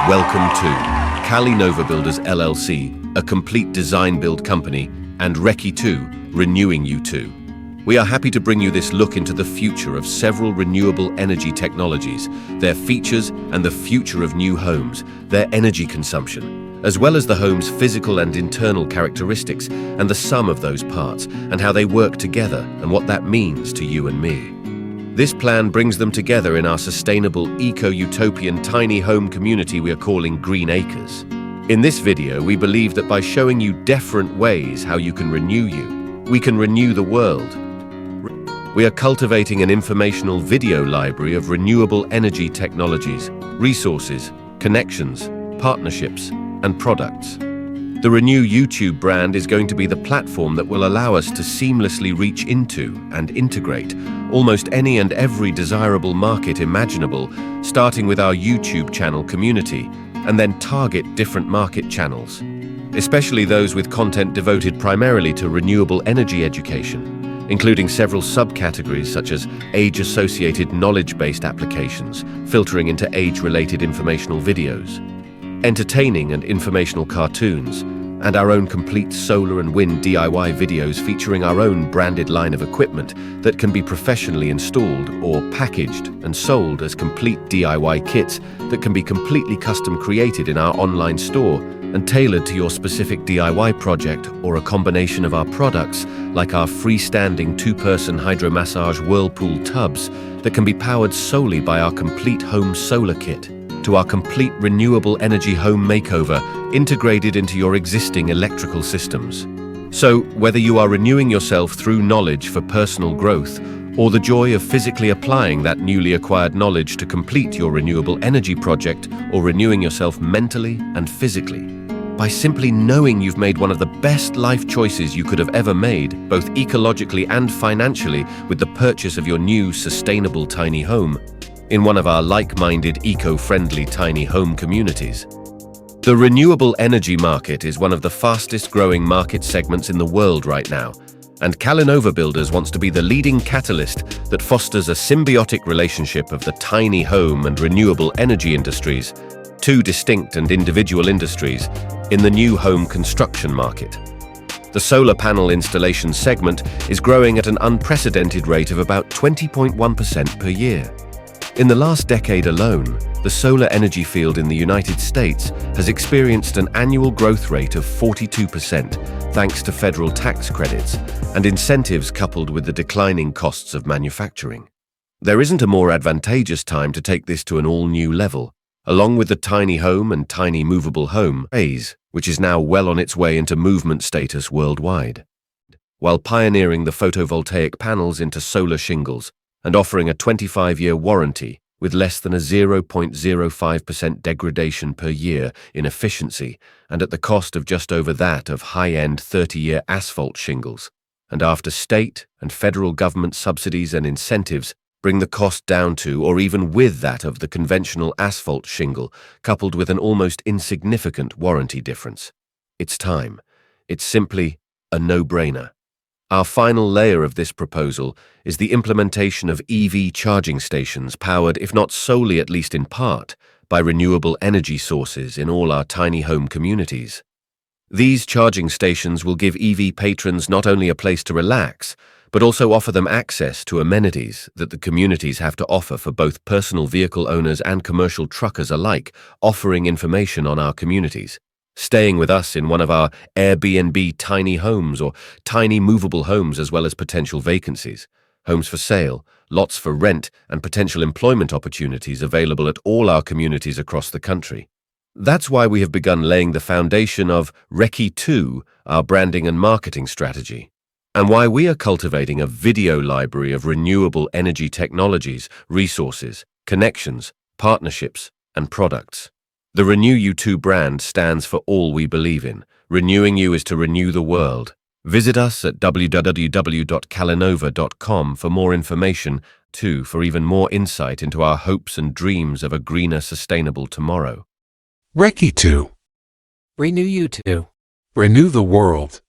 Welcome to CaliNeauxva Builders LLC, a complete design-build company, and Recce 2, Renewing You 2. We are happy to bring you this look into the future of several renewable energy technologies, their features and the future of new homes, their energy consumption, as well as the home's physical and internal characteristics and the sum of those parts and how they work together and what that means to you and me. This plan brings them together in our sustainable, eco-utopian tiny home community we are calling Green Acres. In this video, we believe that by showing you different ways how you can renew we can renew the world. We are cultivating an informational video library of renewable energy technologies, resources, connections, partnerships, and products. The Renew YouTube brand is going to be the platform that will allow us to seamlessly reach into and integrate almost any and every desirable market imaginable, starting with our YouTube channel community, and then target different market channels, especially those with content devoted primarily to renewable energy education, including several subcategories such as age-associated knowledge-based applications, filtering into age-related informational videos, entertaining and informational cartoons, and our own complete solar and wind DIY videos featuring our own branded line of equipment that can be professionally installed or packaged and sold as complete DIY kits that can be completely custom created in our online store and tailored to your specific DIY project or a combination of our products like our freestanding two-person hydromassage whirlpool tubs that can be powered solely by our complete home solar kit, to our complete renewable energy home makeover integrated into your existing electrical systems. So, whether you are renewing yourself through knowledge for personal growth or the joy of physically applying that newly acquired knowledge to complete your renewable energy project or renewing yourself mentally and physically, by simply knowing you've made one of the best life choices you could have ever made, both ecologically and financially, with the purchase of your new sustainable tiny home, in one of our like-minded, eco-friendly tiny home communities. The renewable energy market is one of the fastest-growing market segments in the world right now, and CaliNeauxva Builders wants to be the leading catalyst that fosters a symbiotic relationship of the tiny home and renewable energy industries, two distinct and individual industries, in the new home construction market. The solar panel installation segment is growing at an unprecedented rate of about 20.1% per year. In the last decade alone, the solar energy field in the United States has experienced an annual growth rate of 42% thanks to federal tax credits and incentives coupled with the declining costs of manufacturing. There isn't a more advantageous time to take this to an all-new level, along with the tiny home and tiny movable home phase, which is now well on its way into movement status worldwide. While pioneering the photovoltaic panels into solar shingles, and offering a 25-year warranty with less than a 0.05% degradation per year in efficiency and at the cost of just over that of high-end 30-year asphalt shingles, and after state and federal government subsidies and incentives bring the cost down to or even with that of the conventional asphalt shingle, coupled with an almost insignificant warranty difference. It's time. It's simply a no-brainer. Our final layer of this proposal is the implementation of EV charging stations powered, if not solely at least in part, by renewable energy sources in all our tiny home communities. These charging stations will give EV patrons not only a place to relax, but also offer them access to amenities that the communities have to offer for both personal vehicle owners and commercial truckers alike, offering information on our communities. Staying with us in one of our Airbnb tiny homes or tiny movable homes, as well as potential vacancies, homes for sale, lots for rent, and potential employment opportunities available at all our communities across the country. That's why we have begun laying the foundation of Recce 2, our branding and marketing strategy, and why we are cultivating a video library of renewable energy technologies, resources, connections, partnerships, and products. The Renew You 2 brand stands for all we believe in. Renewing you is to renew the world. Visit us at www.calineauxva.com for more information, too, for even more insight into our hopes and dreams of a greener, sustainable tomorrow. Recce 2. Renew You 2. Renew the world.